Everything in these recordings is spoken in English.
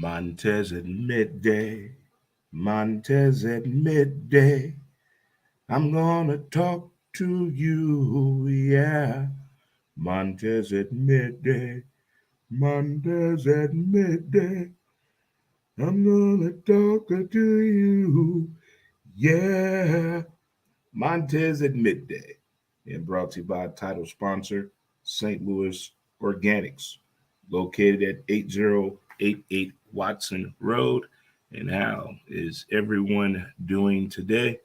Montez at midday. Montez at midday. I'm gonna talk to you, yeah. Montez at midday. Montez at midday. I'm gonna talk to you, yeah. Montez at midday. And brought to you by title sponsor St. Louis Organics, located at 8088 Watson Road. And how is everyone doing today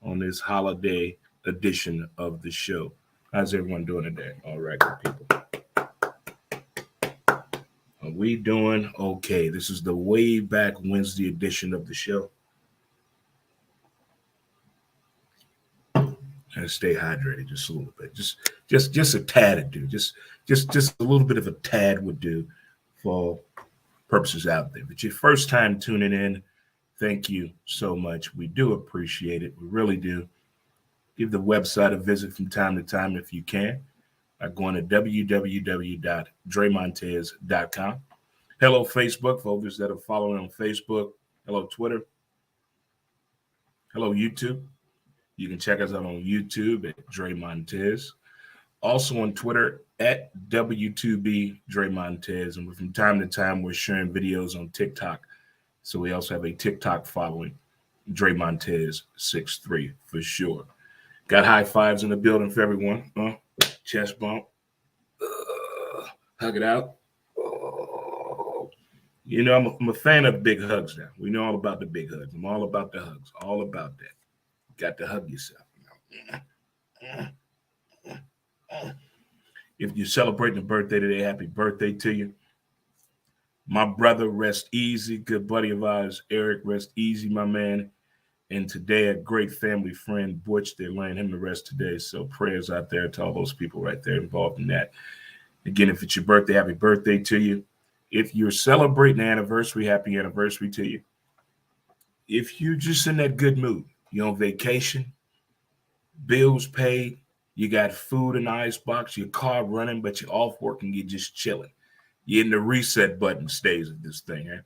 on this holiday edition of the show? How's everyone doing today? All right, good people. Are we doing okay? This is the way back Wednesday edition of the show. And stay hydrated just a little bit. Just a tad would do. Just a little bit of a tad would do for purposes out there. But your first time tuning in, thank you so much. We do appreciate it. We really do. Give the website a visit from time to time if you can by going to www.dremontez.com. Hello, Facebook, for those that are following on Facebook. Hello, Twitter. Hello, YouTube. You can check us out on YouTube at Dre Montez. Also on Twitter at W2B Dre Montez. And from time to time, we're sharing videos on TikTok. So we also have a TikTok following, Dre Montez 63 for sure. Got high fives in the building for everyone. Chest bump. Hug it out. You know, I'm a fan of big hugs now. We know all about the big hugs. I'm all about the hugs. All about that. Got to hug yourself. If you're celebrating a birthday today, happy birthday to you. My brother, rest easy. Good buddy of ours, Eric, rest easy, my man. And today, a great family friend, Butch, they're laying him to rest today. So prayers out there to all those people right there involved in that. Again, if it's your birthday, happy birthday to you. If you're celebrating an anniversary, happy anniversary to you. If you're just in that good mood, you're on vacation, bills paid, you got food in the icebox, your car running, but you're off work and you're just chilling. You're in the reset button stage of this thing. Huh?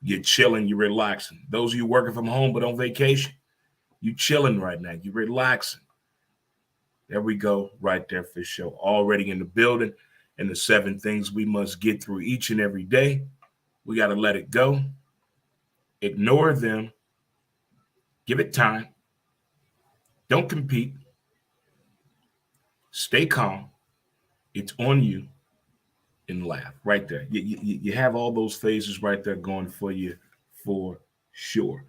You're chilling, you're relaxing. Those of you working from home but on vacation, you chilling right now. You're relaxing. There we go, right there for sure. Already in the building, and the 7 things we must get through each and every day. We got to let it go. Ignore them. Give it time. Don't compete. Stay calm. It's on you. And laugh right there. You have all those phases right there going for you for sure.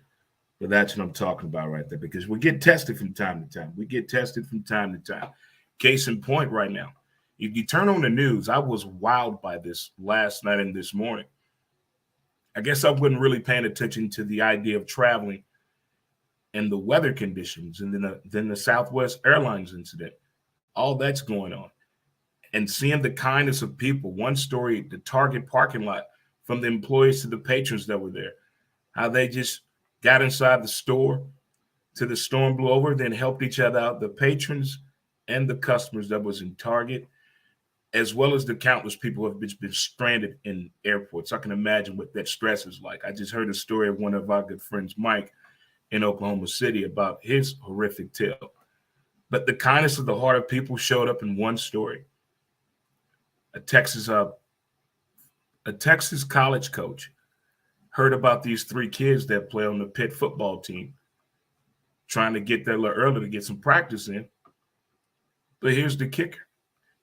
But that's what I'm talking about right there, because we get tested from time to time. We get tested from time to time. Case in point right now, if you turn on the news, I was wowed by this last night and this morning. I guess I wasn't really paying attention to the idea of traveling and the weather conditions, and then the Southwest Airlines incident. All that's going on. And seeing the kindness of people. One story, the Target parking lot, from the employees to the patrons that were there, how they just got inside the store till the storm blew over, then helped each other out, the patrons and the customers that was in Target, as well as the countless people who have been stranded in airports. I can imagine what that stress is like. I just heard a story of one of our good friends, Mike, in Oklahoma City, about his horrific tale. But the kindness of the heart of people showed up in one story. A Texas college coach heard about these 3 kids that play on the Pitt football team, trying to get there a little early to get some practice in. But here's the kicker.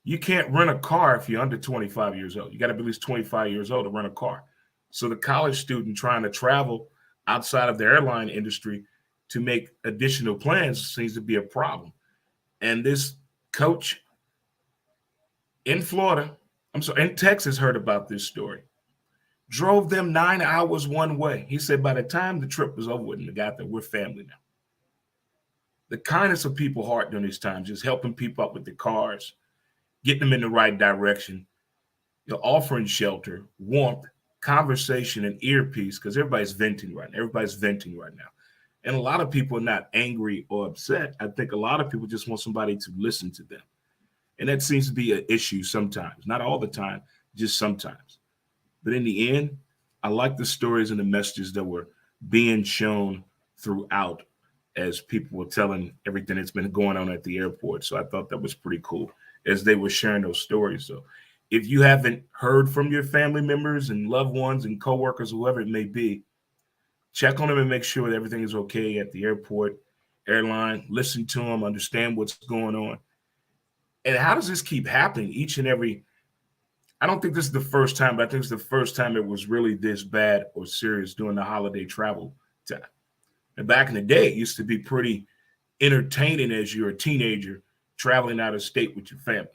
You can't rent a car if you're under 25 years old. You got to be at least 25 years old to rent a car. So the college student trying to travel outside of the airline industry to make additional plans seems to be a problem. And this coach in Texas heard about this story. Drove them 9 hours one way. He said by the time the trip was over with and they got there, we're family now. The kindness of people's heart during these times, just helping people up with their cars, getting them in the right direction, offering shelter, warmth, conversation, and earpiece, because everybody's venting right now. Everybody's venting right now. And a lot of people are not angry or upset. I think a lot of people just want somebody to listen to them. And that seems to be an issue sometimes. Not all the time, just sometimes. But in the end, I like the stories and the messages that were being shown throughout as people were telling everything that's been going on at the airport. So I thought that was pretty cool as they were sharing those stories. So if you haven't heard from your family members and loved ones and coworkers, whoever it may be, check on them and make sure that everything is okay at the airport, airline. Listen to them, understand what's going on. And how does this keep happening each and every? I don't think this is the first time, but I think it's the first time it was really this bad or serious during the holiday travel time. And back in the day, it used to be pretty entertaining as you're a teenager traveling out of state with your family.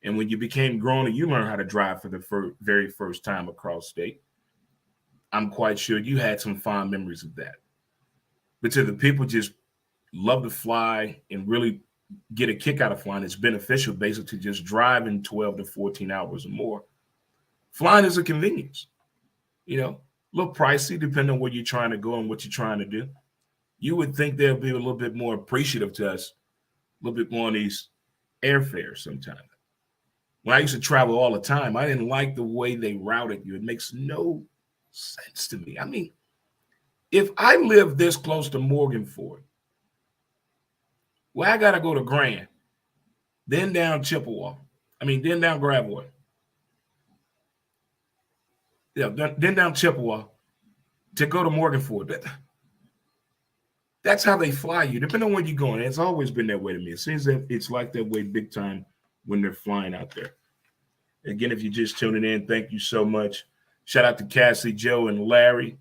And when you became grown and you learned how to drive for the very first time across state, I'm quite sure you had some fond memories of that. But to the people just love to fly and really get a kick out of flying, it's beneficial basically to just driving 12 to 14 hours or more. Flying is a convenience, a little pricey depending on where you're trying to go and what you're trying to do. You would think they'll be a little bit more appreciative to us, a little bit more on these airfares sometimes. When I used to travel all the time, I didn't like the way they routed you. It makes no sense to me. I mean, if I live this close to Morganford, well, I got to go to Grand, then down Chippewa. Then down Gravois. Yeah, then down Chippewa to go to Morganford. That's how they fly you, depending on where you're going. It's always been that way to me. It seems that it's like that way big time when they're flying out there. Again, if you're just tuning in, thank you so much. Shout out to Cassie, Joe, and Larry.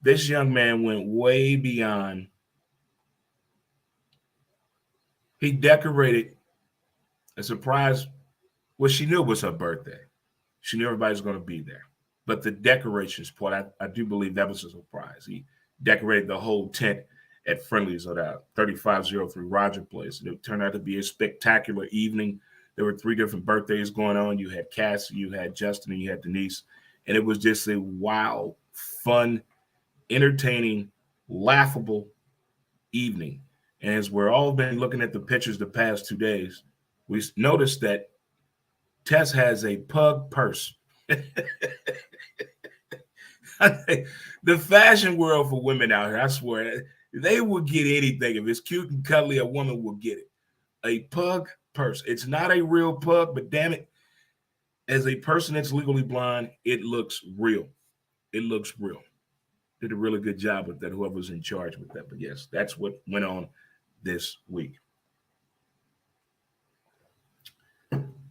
This young man went way beyond. He decorated a surprise. Well, she knew it was her birthday. She knew everybody was going to be there. But the decorations part, I do believe that was a surprise. He decorated the whole tent at Friendly's at 3503 Roger Place. And it turned out to be a spectacular evening. There were 3 different birthdays going on. You had Cassie, you had Justin, and you had Denise. And it was just a wild, fun, entertaining, laughable evening. And as we're all been looking at the pictures the past 2 days, we noticed that Tess has a pug purse. The fashion world for women out here, I swear, they will get anything. If it's cute and cuddly, a woman will get it. A pug purse. It's not a real pug, but damn it, as a person that's legally blind, it looks real. It looks real. Did a really good job with that, whoever's in charge with that. But yes, that's what went on this week.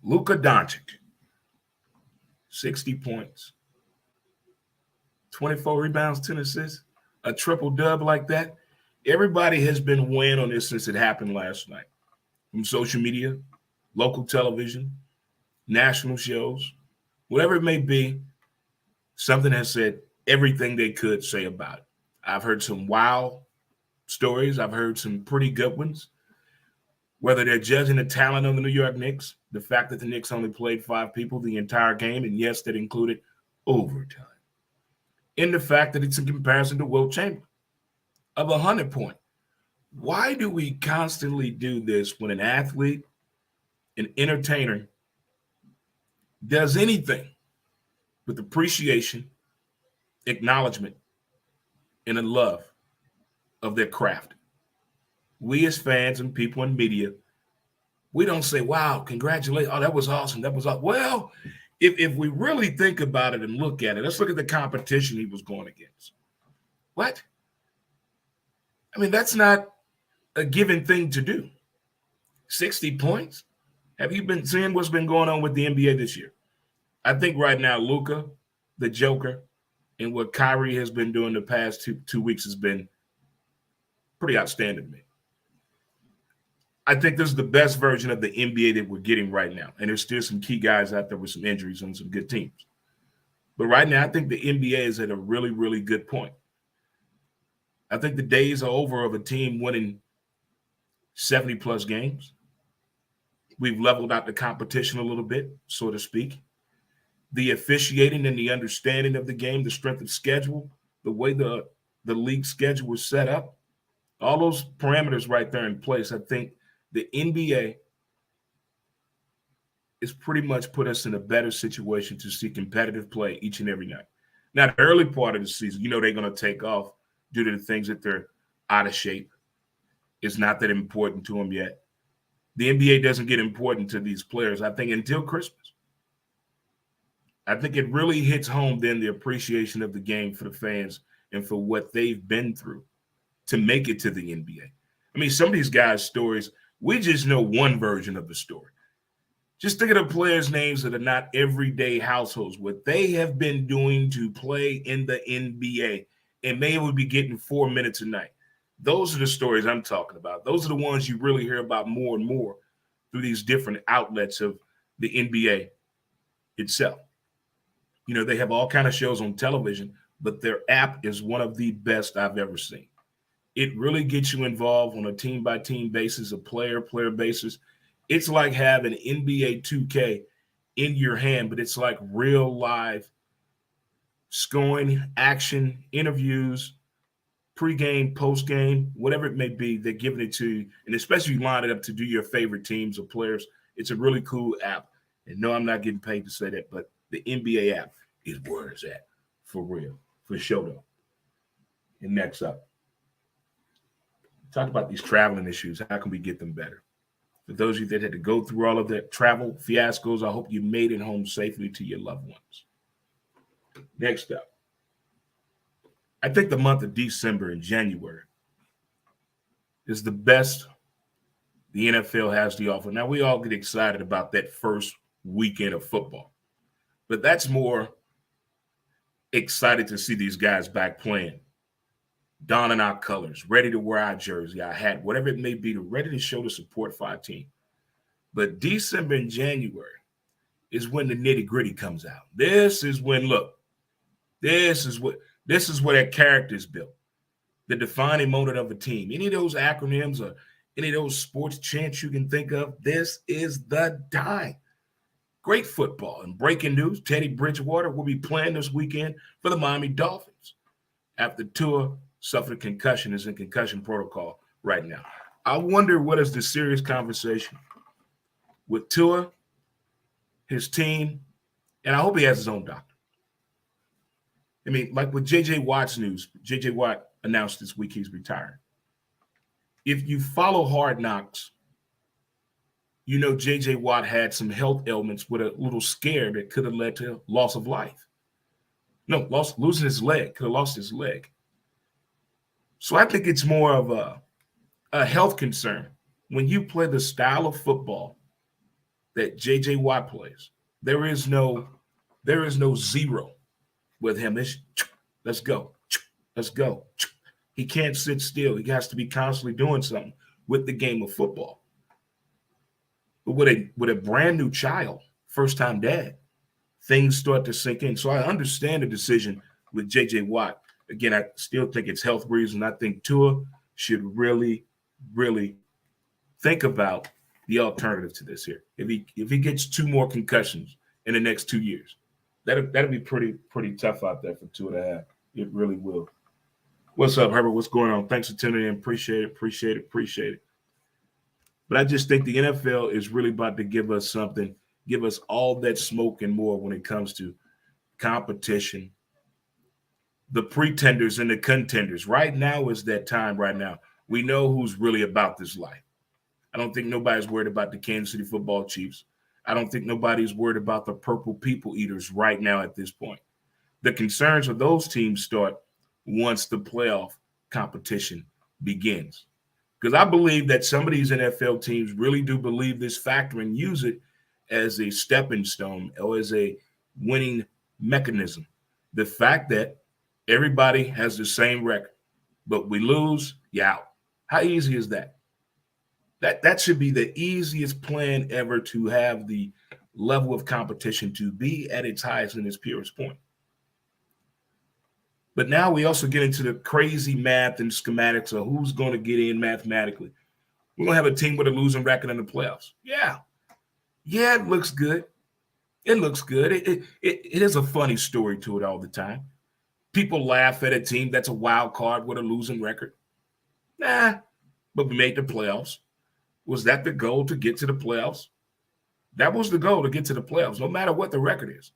Luka Doncic, 60 points, 24 rebounds, 10 assists, a triple dub like that. Everybody has been weighing on this since it happened last night. From social media, local television, national shows, whatever it may be, something has said everything they could say about it. I've heard some wild stories. I've heard some pretty good ones. Whether they're judging the talent of the New York Knicks, the fact that the Knicks only played 5 people the entire game, and yes, that included overtime. And the fact that it's in comparison to Wilt Chamberlain of 100 points. Why do we constantly do this when an athlete, an entertainer, does anything with appreciation, acknowledgement, and a love of their craft? We as fans and people in media, we don't say, wow, congratulations. Oh, that was awesome. That was awesome. Well, if we really think about it and look at it, let's look at the competition he was going against. What? That's not a given thing to do. 60 points? Have you been seeing what's been going on with the NBA this year? I think right now, Luka, the Joker, and what Kyrie has been doing the past two weeks has been pretty outstanding to me. I think this is the best version of the NBA that we're getting right now. And there's still some key guys out there with some injuries on some good teams. But right now, I think the NBA is at a really, really good point. I think the days are over of a team winning 70-plus games. We've leveled out the competition a little bit, so to speak. The officiating and the understanding of the game, the strength of schedule, the way the league schedule was set up, all those parameters right there in place, I think the NBA has pretty much put us in a better situation to see competitive play each and every night. Now, the early part of the season, they're going to take off due to the things that they're out of shape. It's not that important to them yet. The NBA doesn't get important to these players, I think, until Christmas. I think it really hits home then the appreciation of the game for the fans and for what they've been through to make it to the NBA. I mean, some of these guys' stories, we just know one version of the story. Just think of the players' names that are not everyday households, what they have been doing to play in the NBA, and maybe we'll be getting 4 minutes a night. Those are the stories I'm talking about. Those are the ones you really hear about more and more through these different outlets of the NBA itself. They have all kind of shows on television, but their app is one of the best I've ever seen. It really gets you involved on a team-by-team basis, a player basis. It's like having NBA 2K in your hand, but it's like real live scoring, action, interviews, pre-game, post-game, whatever it may be, they're giving it to you. And especially if you line it up to do your favorite teams or players, it's a really cool app. And no, I'm not getting paid to say that, but the NBA app is where it's at, for real, for sure though. And next up, talk about these traveling issues. How can we get them better? For those of you that had to go through all of that travel fiascos, I hope you made it home safely to your loved ones. Next up, I think the month of December and January is the best the NFL has to offer. Now, we all get excited about that first weekend of football, but that's more excited to see these guys back playing, donning our colors, ready to wear our jersey, our hat, whatever it may be, ready to show the support for our team. But December and January is when the nitty-gritty comes out. This is when, this is where that character is built, the defining moment of a team. Any of those acronyms or any of those sports chants you can think of, this is the time. Great football. And breaking news, Teddy Bridgewater will be playing this weekend for the Miami Dolphins after Tua suffered a concussion, is in concussion protocol right now. I wonder what is the serious conversation with Tua, his team, and I hope he has his own doctor. I mean, like with J.J. Watt's news, J.J. Watt announced this week he's retiring. If you follow Hard Knocks, J.J. Watt had some health ailments with a little scare that could have led to loss of life. Losing his leg, could have lost his leg. So I think it's more of a health concern. When you play the style of football that J.J. Watt plays, there is no zero with him. It's let's go. Let's go. He can't sit still. He has to be constantly doing something with the game of football. But with a brand new child, first-time dad, things start to sink in. So I understand the decision with J.J. Watt. Again, I still think it's health reasons. I think Tua should really, really think about the alternative to this here. If he gets 2 more concussions in the next 2 years, that'll be pretty tough out there for Tua to have. It really will. What's up, Herbert? What's going on? Thanks for tuning in. Appreciate it. But I just think the NFL is really about to give us something, give us all that smoke and more when it comes to competition, the pretenders and the contenders. Right now is that time right now. We know who's really about this life. I don't think nobody's worried about the Kansas City Football Chiefs. I don't think nobody's worried about the Purple People Eaters right now at this point. The concerns of those teams start once the playoff competition begins. Because I believe that some of these NFL teams really do believe this factor and use it as a stepping stone or as a winning mechanism. The fact that everybody has the same record, but we lose, you're out. How easy is that? That should be the easiest plan ever to have the level of competition to be at its highest and its purest point. But now we also get into the crazy math and schematics of who's going to get in mathematically. We're going to have a team with a losing record in the playoffs. Yeah, it looks good. It is a funny story to it all the time. People laugh at a team that's a wild card with a losing record. Nah, but we made the playoffs. Was that the goal to get to the playoffs? That was the goal, to get to the playoffs, no matter what the record is.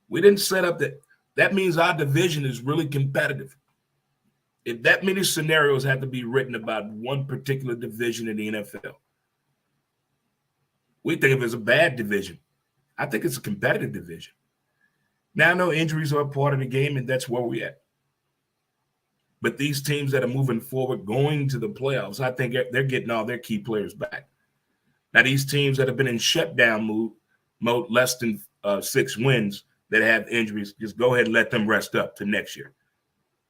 We didn't set up the That means our division is really competitive. If that many scenarios had to be written about one particular division in the NFL, we think of it as a bad division. I think it's a competitive division. Now, I know injuries are a part of the game, and that's where we're at. But these teams that are moving forward, going to the playoffs, I think they're getting all their key players back. Now, these teams that have been in shutdown mode less than 6 wins that have injuries, just go ahead and let them rest up to next year.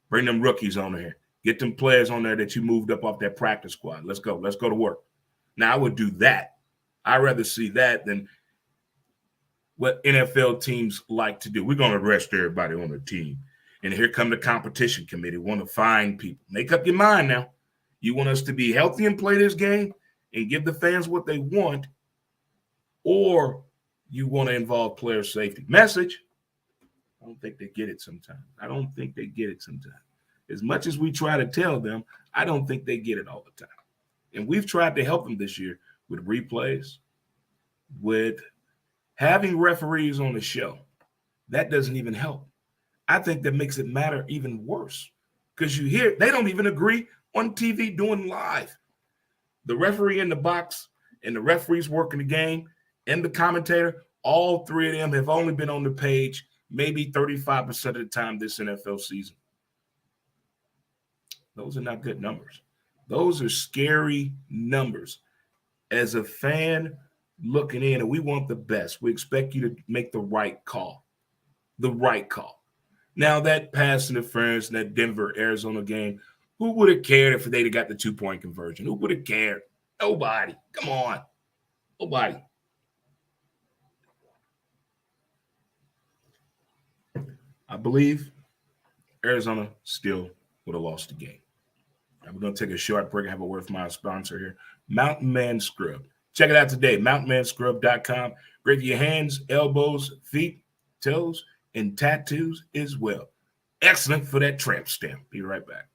Bring them rookies on there. Get them players on there that you moved up off that practice squad. Let's go. Let's go to work. Now, I would do that. I'd rather see that than what NFL teams like to do. We're going to rest everybody on the team. And here come the competition committee. Want to find people. Make up your mind now. You want us to be healthy and play this game and give the fans what they want, or you want to involve player safety? Message. I don't think they get it sometimes. As much as we try to tell them, I don't think they get it all the time. And we've tried to help them this year with replays, with having referees on the show. That doesn't even help. I think that makes it matter even worse, because you hear they don't even agree on TV doing live. The referee in the box and the referees working the game and the commentator, all three of them have only been on the page maybe 35% of the time this NFL season. Those are not good numbers. Those are scary numbers. As a fan looking in, and we want the best, we expect you to make the right call. The right call. Now, that pass interference in that Denver-Arizona game, who would have cared if they'd have got the 2-point conversion? Who would have cared? Nobody. Come on. Nobody. I believe Arizona still would have lost the game. Now, we're going to take a short break and have a word from our sponsor here, Mountain Man Scrub. Check it out today, mountainmanscrub.com. Great for your hands, elbows, feet, toes, and tattoos as well. Excellent for that tramp stamp. Be right back.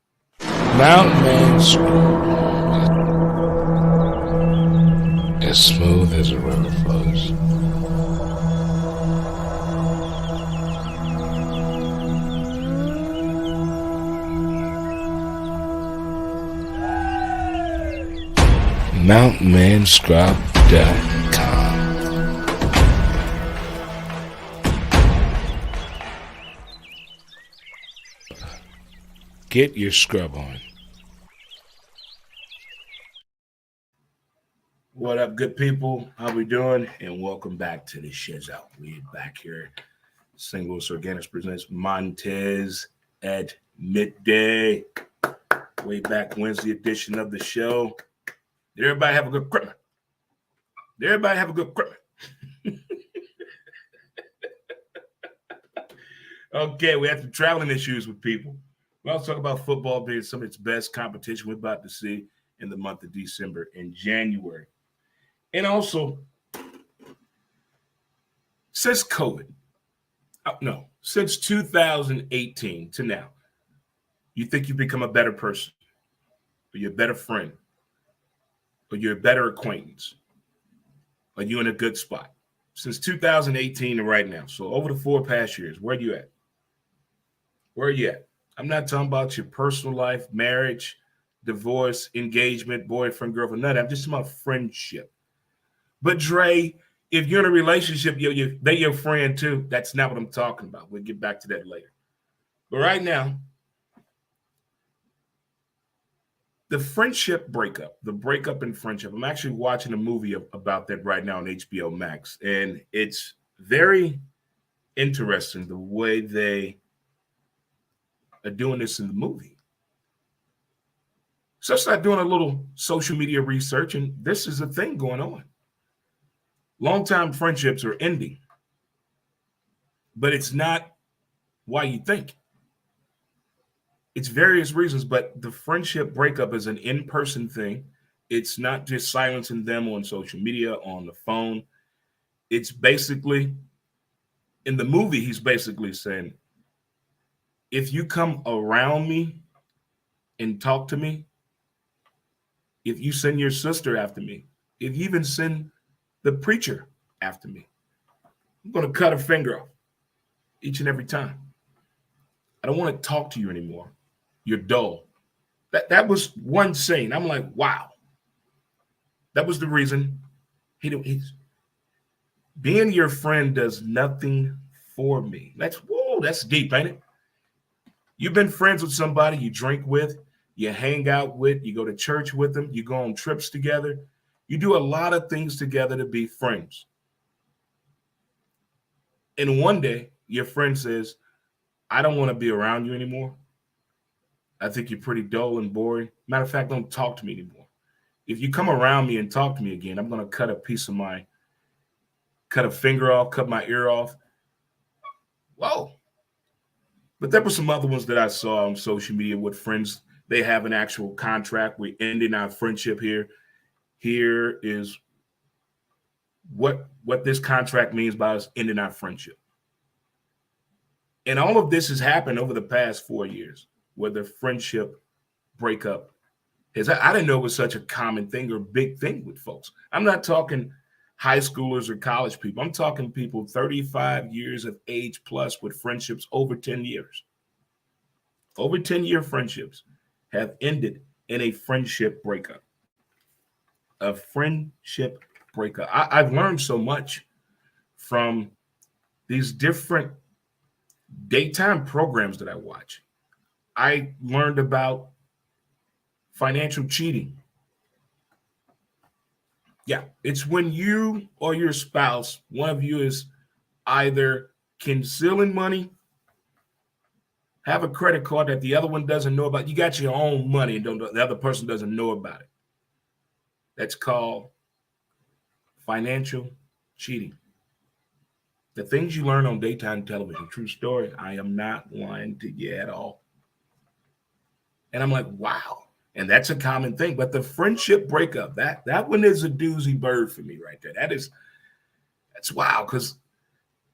Mountain Man Scrub. As smooth as a river flows. MountainManScrub.com. Get your scrub on. What up, good people? How we doing? And welcome back to the Shiz Out. We're back here. St. Louis Organics presents Montez at midday. Way back Wednesday edition of the show. Did everybody have a good Christmas? Did everybody have a good Christmas? Okay, we have some traveling issues with people. We also talk about football being some of its best competition we're about to see in the month of December and January. And also, since COVID, since 2018 to now, you think you've become a better person, or you're a better friend, or you're a better acquaintance, or you're in a good spot. Since 2018 to right now, so over the 4 past years, where are you at? Where are you at? I'm not talking about your personal life, marriage, divorce, engagement, boyfriend, girlfriend, none of that. I'm just talking about friendship. But Dre, if you're in a relationship, they're your friend too. That's not what I'm talking about. We'll get back to that later. But right now, the friendship breakup, the breakup in friendship. I'm actually watching a movie about that right now on HBO Max. And it's very interesting the way they are doing this in the movie. So I started doing a little social media research, and this is a thing going on. Long-time friendships are ending, but it's not why you think. It's various reasons, but the friendship breakup is an in-person thing. It's not just silencing them on social media, on the phone. It's basically, in the movie, he's basically saying, if you come around me and talk to me, if you send your sister after me, if you even send the preacher after me, I'm going to cut a finger off each and every time. I don't want to talk to you anymore. You're dull. That was one saying. I'm like, wow. That was the reason. He's being your friend does nothing for me. That's deep, ain't it? You've been friends with somebody you drink with, you hang out with, you go to church with them, you go on trips together. You do a lot of things together to be friends. And one day, your friend says, I don't want to be around you anymore. I think you're pretty dull and boring. Matter of fact, don't talk to me anymore. If you come around me and talk to me again, I'm going to cut a finger off, cut my ear off. Whoa. But there were some other ones that I saw on social media with friends. They have an actual contract. We're ending our friendship here. Here is what this contract means by us ending our friendship. And all of this has happened over the past 4 years, where the friendship breakup is. I didn't know it was such a common thing or big thing with folks. I'm not talking high schoolers or college people. I'm talking people 35 years of age plus with friendships over 10 years. Over 10-year friendships have ended in a friendship breakup. A friendship breakup. I've learned so much from these different daytime programs that I watch. I learned about financial cheating. Yeah, it's when you or your spouse, one of you is either concealing money, have a credit card that the other one doesn't know about. You got your own money and the other person doesn't know about it. That's called financial cheating. The things you learn on daytime television, true story. I am not lying to you at all. And I'm like, wow. And that's a common thing. But the friendship breakup, that one is a doozy bird for me right there. That's wow. Because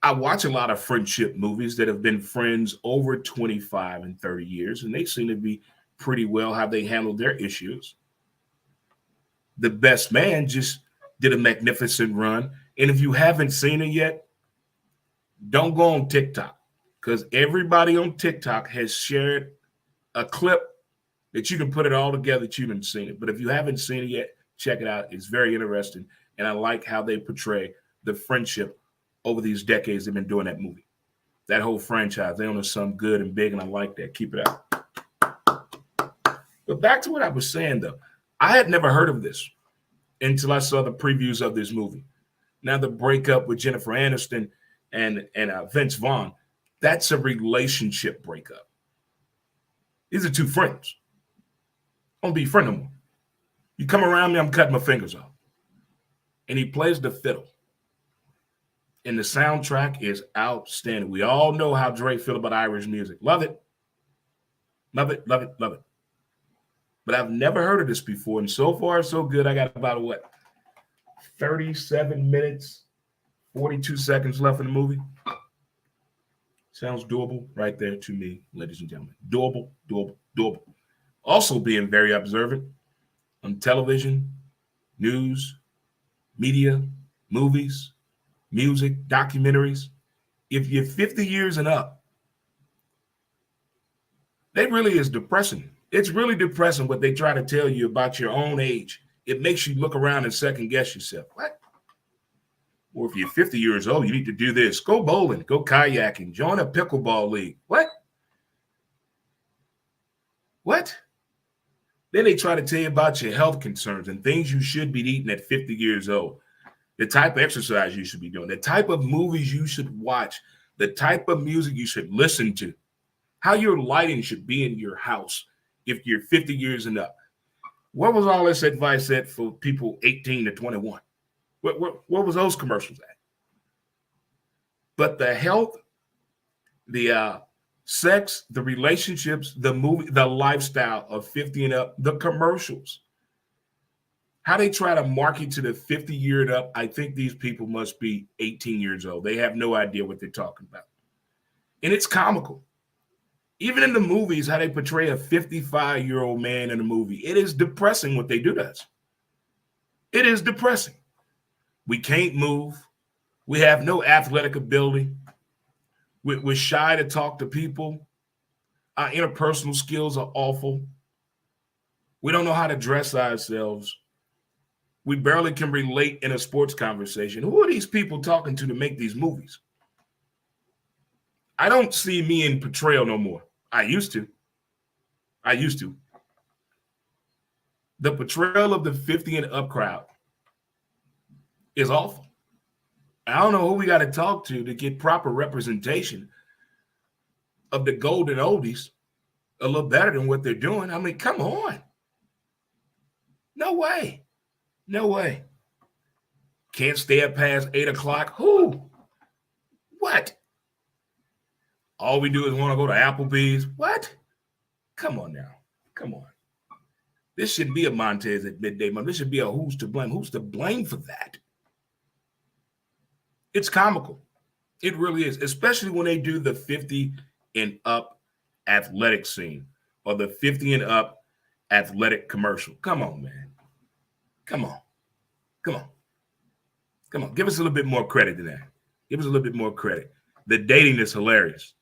I watch a lot of friendship movies that have been friends over 25 and 30 years, and they seem to be pretty well how they handle their issues. The Best Man just did a magnificent run. And if you haven't seen it yet, don't go on TikTok, because everybody on TikTok has shared a clip that you can put it all together that you haven't seen it. But if you haven't seen it yet, check it out. It's very interesting. And I like how they portray the friendship over these decades they've been doing that movie. That whole franchise, they own us some good and big, and I like that. Keep it up. But back to what I was saying, though. I had never heard of this until I saw the previews of this movie. Now, the breakup with Jennifer Aniston and Vince Vaughn, that's a relationship breakup. These are two friends. I don't be a friend no more. You come around me, I'm cutting my fingers off. And he plays the fiddle. And the soundtrack is outstanding. We all know how Dre feel about Irish music. Love it. Love it, love it, love it. But I've never heard of this before. And so far, so good. I got about, 37 minutes, 42 seconds left in the movie. Sounds doable right there to me, ladies and gentlemen. Doable, doable, doable. Also being very observant on television, news, media, movies, music, documentaries. If you're 50 years and up, that really is depressing. It's really depressing what they try to tell you about your own age. It makes you look around and second guess yourself. What? Or if you're 50 years old, you need to do this. Go bowling, go kayaking, join a pickleball league. What? What? Then they try to tell you about your health concerns and things you should be eating at 50 years old, the type of exercise you should be doing, the type of movies you should watch, the type of music you should listen to, how your lighting should be in your house if you're 50 years and up. What was all this advice at for people 18 to 21? What was those commercials at? But the health, the sex, the relationships, the movie, the lifestyle of 50 and up, the commercials, how they try to market to the 50 year and up. I think these people must be 18 years old. They have no idea what they're talking about. And it's comical. Even in the movies, how they portray a 55-year-old man in a movie, it is depressing what they do to us. It is depressing. We can't move. We have no athletic ability. We're shy to talk to people. Our interpersonal skills are awful. We don't know how to dress ourselves. We barely can relate in a sports conversation. Who are these people talking to make these movies? I don't see me in portrayal no more. I used to. I used to. The portrayal of the 50 and up crowd is awful. I don't know who we got to talk to get proper representation of the golden oldies a little better than what they're doing. I mean, come on. No way. No way. Can't stay up past 8 o'clock. Who? What? All we do is want to go to Applebee's. What? Come on now. Come on. This shouldn't be a Montez at midday. This should be a who's to blame. Who's to blame for that? It's comical. It really is, especially when they do the 50 and up athletic scene or the 50 and up athletic commercial. Come on, man. Come on. Come on. Come on. Give us a little bit more credit than that. Give us a little bit more credit. The dating is hilarious.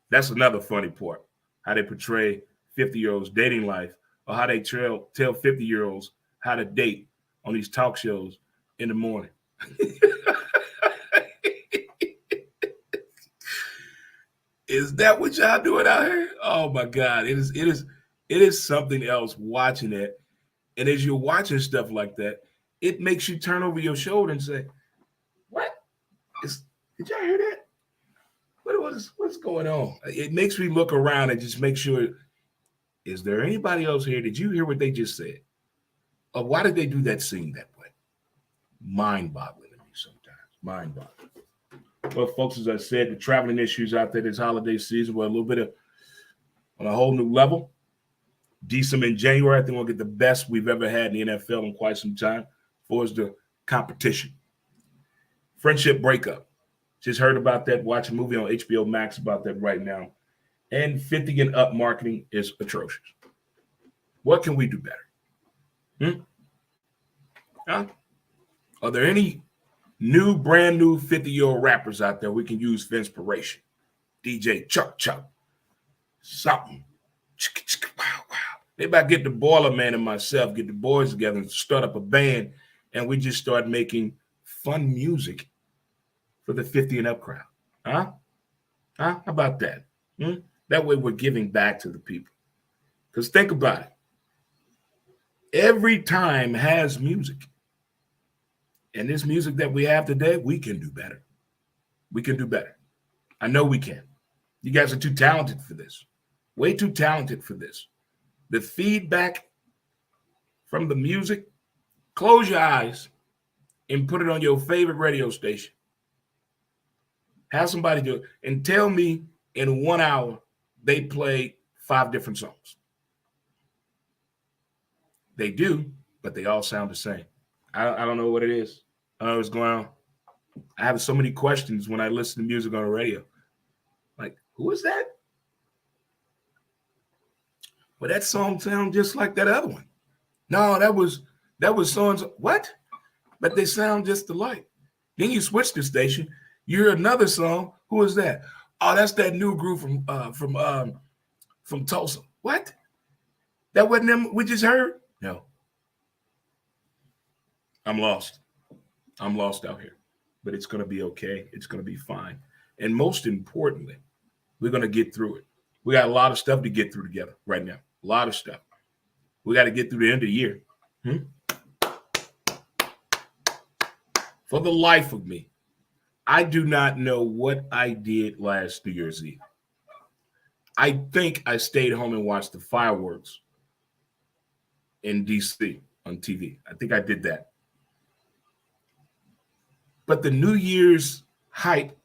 That's another funny part. How they portray 50-year-olds dating life or how they tell 50-year-olds how to date on these talk shows in the morning. Is that what y'all doing out here? Oh my God. It is something else watching it. And as you're watching stuff like that, it makes you turn over your shoulder and say, what? Did y'all hear that? What's going on? It makes me look around and just make sure, is there anybody else here? Did you hear what they just said? Or why did they do that scene that way? Mind-boggling to me sometimes. Mind-boggling. Well, folks, as I said, the traveling issues out there this holiday season were a little bit of on a whole new level. December and January, I think we'll get the best we've ever had in the NFL in quite some time as far as the competition. Friendship breakup. Just heard about that. Watch a movie on HBO Max about that right now. And 50 and up marketing is atrocious. What can we do better? Huh? Are there any brand new 50-year-old rappers out there we can use for inspiration? DJ Chuck Chuck. Something. Wow, wow. Maybe I get the Boiler Man and myself, get the boys together and start up a band, and we just start making fun music for the 50 and up crowd. Huh? How about that? That way we're giving back to the people. Because think about it. Every time has music. And this music that we have today, we can do better. We can do better. I know we can. You guys are too talented for this. Way too talented for this. The feedback from the music, close your eyes and put it on your favorite radio station. Have somebody do it and tell me in 1 hour they play 5 different songs. They do, but they all sound the same. I don't know what it is. I don't know what's going on. I have so many questions when I listen to music on the radio. Like, who is that? Well, that song sounds just like that other one. No, that was so-and-so. What? But they sound just alike. Then you switch the station. You hear another song. Who is that? Oh, that's that new group from Tulsa. What? That wasn't them we just heard? No. I'm lost. I'm lost out here. But it's going to be okay. It's going to be fine. And most importantly, we're going to get through it. We got a lot of stuff to get through together right now. A lot of stuff. We got to get through the end of the year. For the life of me, I do not know what I did last New Year's Eve. I think I stayed home and watched the fireworks in D.C. on TV. I think I did that. But the New Year's hype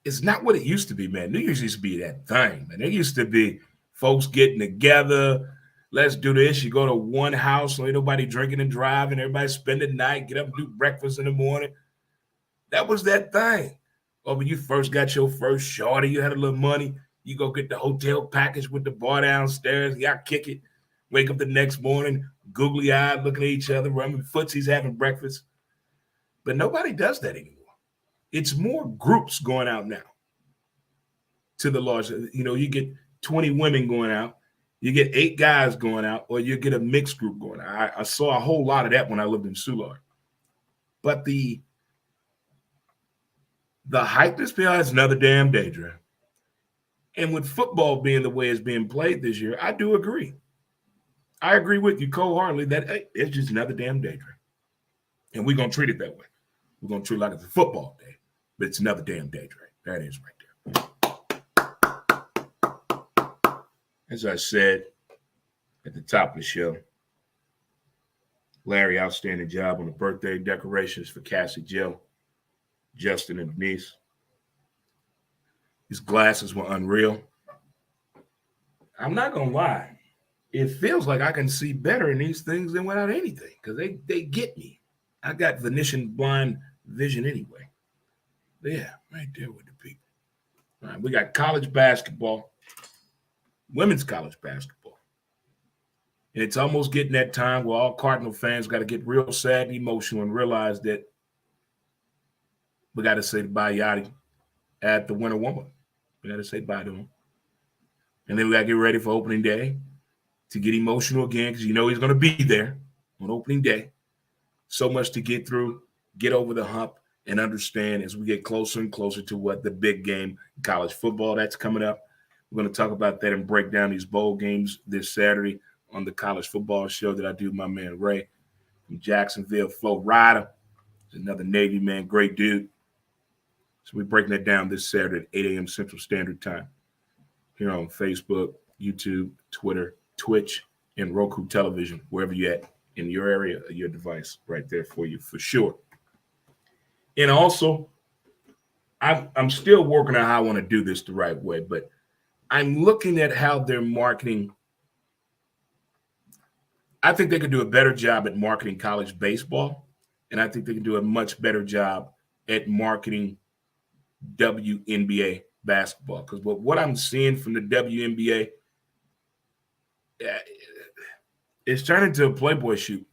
is not what it used to be, man. New Year's used to be that thing, man. There used to be folks getting together. Let's do this. You go to one house, so ain't nobody drinking and driving. Everybody spend the night, get up and do breakfast in the morning. That was that thing. Or when you first got your first shorty, you had a little money. You go get the hotel package with the bar downstairs. Y'all kick it. Wake up the next morning, googly-eyed, looking at each other, rubbing footsies, having breakfast. But nobody does that anymore. It's more groups going out now to the large. You get 20 women going out, you get 8 guys going out, or you get a mixed group going out. I saw a whole lot of that when I lived in Soulard. But the hype is behind is another damn daydream. And with football being the way it's being played this year, I do agree. I agree with you wholeheartedly that hey, it's just another damn daydream. And we're going to treat it that way. We're going to treat it like it's a football day, but it's another damn daydream. That is right there. As I said at the top of the show, Larry, outstanding job on the birthday decorations for Cassie Jill, Justin, and Denise. His glasses were unreal. I'm not going to lie. It feels like I can see better in these things than without anything because they get me. I got Venetian blind vision anyway. But yeah, right there with the people. All right, we got college basketball, women's college basketball. And it's almost getting that time where all Cardinal fans got to get real sad and emotional and realize that we got to say bye, Yachty, at the winter warm-up. We got to say bye to him. And then we got to get ready for opening day to get emotional again because you know he's going to be there on opening day. So much to get through, get over the hump, and understand as we get closer and closer to what the big game, college football, that's coming up. We're going to talk about that and break down these bowl games this Saturday on the college football show that I do with my man Ray from Jacksonville, Flo Rida. He's another Navy man, great dude. So we're breaking that down this Saturday at 8 a.m. Central Standard Time here on Facebook, YouTube, Twitter, Twitch, and Roku television, wherever you're at in your area or your device, right there for you for sure. And also, I'm still working on how I want to do this the right way, but I'm looking at how they're marketing. I think they could do a better job at marketing college baseball, and I think they can do a much better job at marketing WNBA basketball. Because what I'm seeing from the WNBA, it's turning into a Playboy shoot.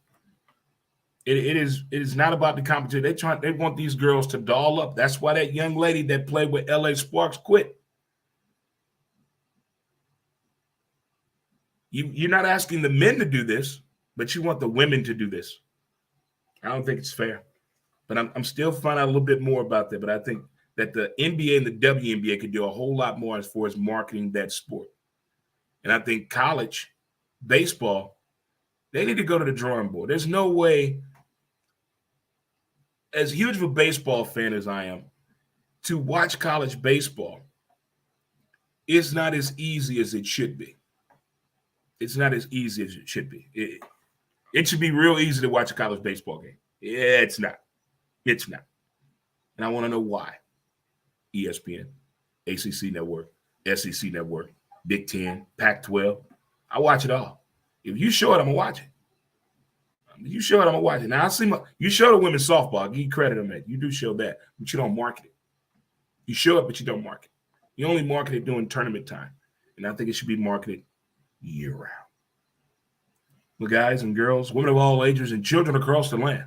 It is not about the competition. They want these girls to doll up. That's why that young lady that played with LA Sparks quit. You're not asking the men to do this, but you want the women to do this. I don't think it's fair. But I'm still finding out a little bit more about that. But I think that the NBA and the WNBA could do a whole lot more as far as marketing that sport. And I think college baseball, they need to go to the drawing board. There's no way, as huge of a baseball fan as I am, to watch college baseball, it's not as easy as it should be. It's not as easy as it should be. It should be real easy to watch a college baseball game. Yeah, it's not. It's not. And I want to know why. ESPN, ACC Network, SEC Network, Big Ten, Pac-12. I watch it all. If you show it, I'm going to watch it. You show it, I'm going to watch it. Now, you show the women's softball. I give you credit on that. You do show that, but you don't market it. You show it, but you don't market it. You only market it during tournament time. And I think it should be marketed year-round. Well, guys and girls, women of all ages, and children across the land,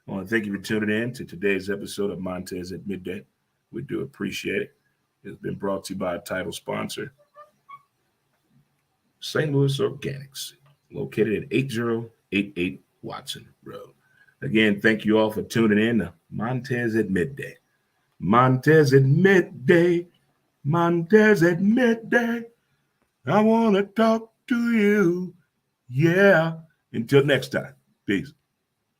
I want to thank you for tuning in to today's episode of Montez at Midday. We do appreciate it. It's been brought to you by a title sponsor, St. Louis Organics, located at 8088 Watson Road. Again, thank you all for tuning in to Montez at Midday. Montez at Midday. Montez at Midday. I want to talk to you. Yeah. Until next time. Peace.